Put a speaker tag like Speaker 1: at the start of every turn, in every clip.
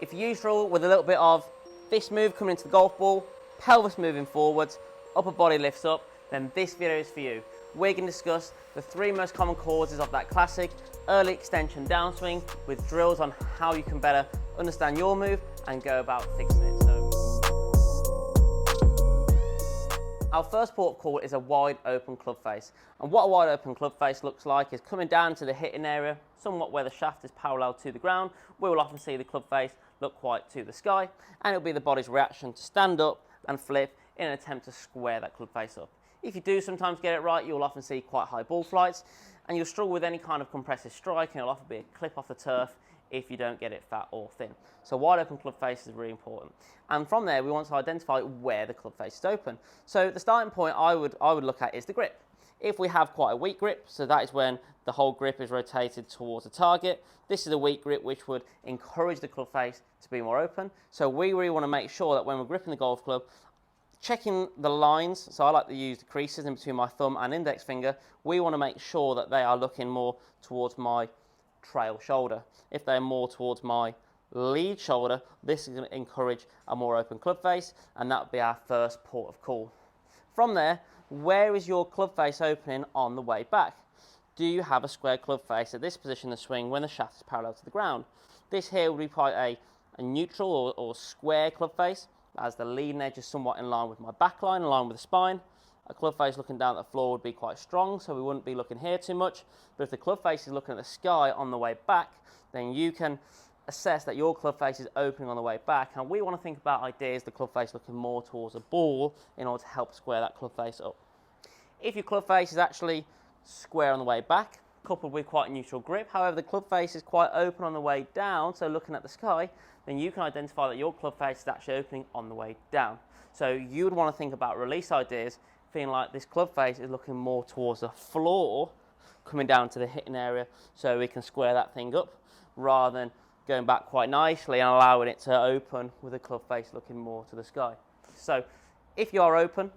Speaker 1: If you struggle with a little bit of fist move coming into the golf ball, pelvis moving forwards, upper body lifts up, then this video is for you. We're going to discuss the 3 most common causes of that classic early extension downswing with drills on how you can better understand your move and go about fixing it. Our first port of call is a wide open club face. And what a wide open club face looks like is coming down to the hitting area, somewhat where the shaft is parallel to the ground. We will often see the club face look quite to the sky, and it'll be the body's reaction to stand up and flip in an attempt to square that club face up. If you do sometimes get it right, you'll often see quite high ball flights, and you'll struggle with any kind of compressive strike, and it'll often be a clip off the turf if you don't get it fat or thin. So wide open club face is really important. And from there, we want to identify where the club face is open. So the starting point I would look at is the grip. If we have quite a weak grip, so that is when the whole grip is rotated towards the target. This is a weak grip which would encourage the club face to be more open. So we really want to make sure that when we're gripping the golf club, checking the lines, so I like to use the creases in between my thumb and index finger, we want to make sure that they are looking more towards my trail shoulder. If they're more towards my lead shoulder, this is going to encourage a more open club face, and that would be our first port of call. From there, where is your club face opening on the way back? Do you have a square club face at this position of the swing when the shaft is parallel to the ground? This here would be quite a neutral or square club face, as the leading edge is somewhat in line with my back line, in line with the spine. A club face looking down at the floor would be quite strong, so we wouldn't be looking here too much. But if the club face is looking at the sky on the way back, then you can assess that your club face is opening on the way back. And we want to think about ideas, the club face looking more towards a ball in order to help square that club face up. If your club face is actually square on the way back, coupled with quite a neutral grip, however the club face is quite open on the way down, so looking at the sky, then you can identify that your club face is actually opening on the way down. So you would want to think about release ideas, feeling like this club face is looking more towards the floor, coming down to the hitting area, so we can square that thing up, rather than going back quite nicely and allowing it to open with the club face looking more to the sky. So if you are open,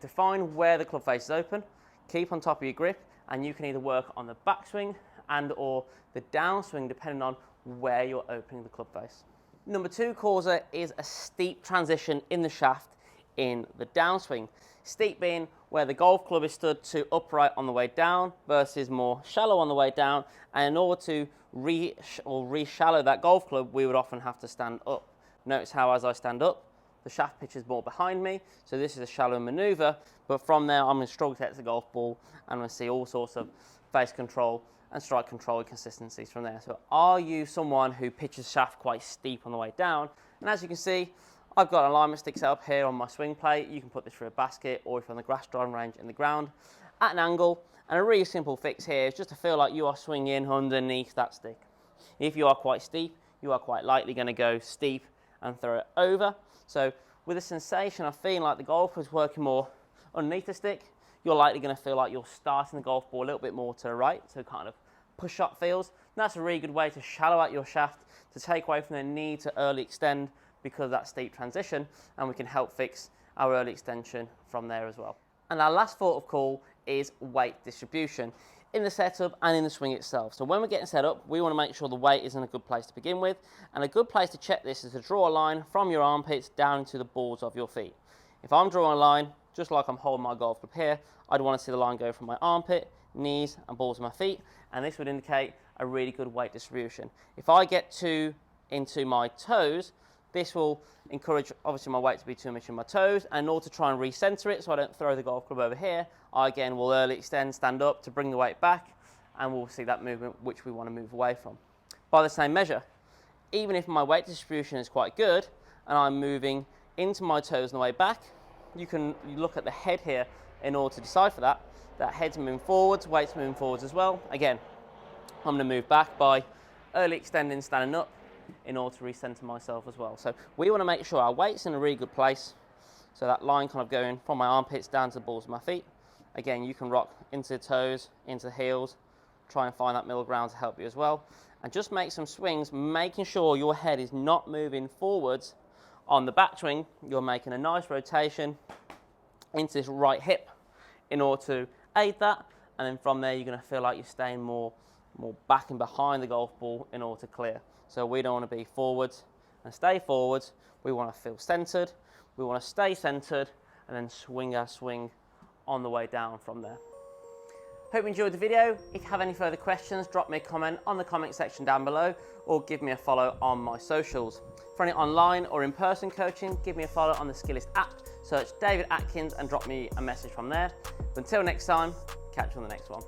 Speaker 1: define where the club face is open, keep on top of your grip, and you can either work on the backswing and or the downswing depending on where you're opening the club face. Number 2 causer is a steep transition in the shaft in the downswing. Steep being where the golf club is stood to upright on the way down versus more shallow on the way down, and in order to re-shallow that golf club, we would often have to stand up. Notice how as I stand up, the shaft pitch is more behind me, so this is a shallow maneuver, but from there I'm going to struggle to hit the golf ball, and I'm going to see all sorts of face control and strike control inconsistencies from there. So are you someone who pitches shaft quite steep on the way down? And as you can see, I've got an alignment stick set up here on my swing plate. You can put this through a basket or if you're on the grass driving range in the ground at an angle. And a really simple fix here is just to feel like you are swinging underneath that stick. If you are quite steep, you are quite likely going to go steep and throw it over. So with a sensation of feeling like the golfer is working more underneath the stick, you're likely going to feel like you're starting the golf ball a little bit more to the right, so kind of push-up feels. And that's a really good way to shallow out your shaft, to take away from the need to early extend because of that steep transition, and we can help fix our early extension from there as well. And our last port of call is weight distribution in the setup and in the swing itself. So when we're getting set up, we want to make sure the weight is in a good place to begin with, and a good place to check this is to draw a line from your armpits down into the balls of your feet. If I'm drawing a line, just like I'm holding my golf club here, I'd want to see the line go from my armpit, knees and balls of my feet, and this would indicate a really good weight distribution. If I get into my toes, this will encourage obviously my weight to be too much in my toes, and in order to try and recenter it so I don't throw the golf club over here, I again will early extend, stand up to bring the weight back, and we'll see that movement which we want to move away from. By the same measure, even if my weight distribution is quite good and I'm moving into my toes on the way back, you look at the head here in order to decipher that. That head's moving forwards, weight's moving forwards as well. Again, I'm going to move back by early extending, standing up in order to recenter myself as well. So we want to make sure our weight's in a really good place. So that line kind of going from my armpits down to the balls of my feet. Again, you can rock into the toes, into the heels, try and find that middle ground to help you as well. And just make some swings, making sure your head is not moving forwards. On the backswing, you're making a nice rotation into this right hip in order to aid that, and then from there you're going to feel like you're staying more back and behind the golf ball in order to clear. So we don't want to be forwards and stay forwards. We want to feel centered. We want to stay centered and then swing our swing on the way down from there. Hope you enjoyed the video. If you have any further questions, drop me a comment on the comment section down below or give me a follow on my socials. For any online or in-person coaching, give me a follow on the SKILLEST app, search David Atkins and drop me a message from there. But until next time, catch you on the next one.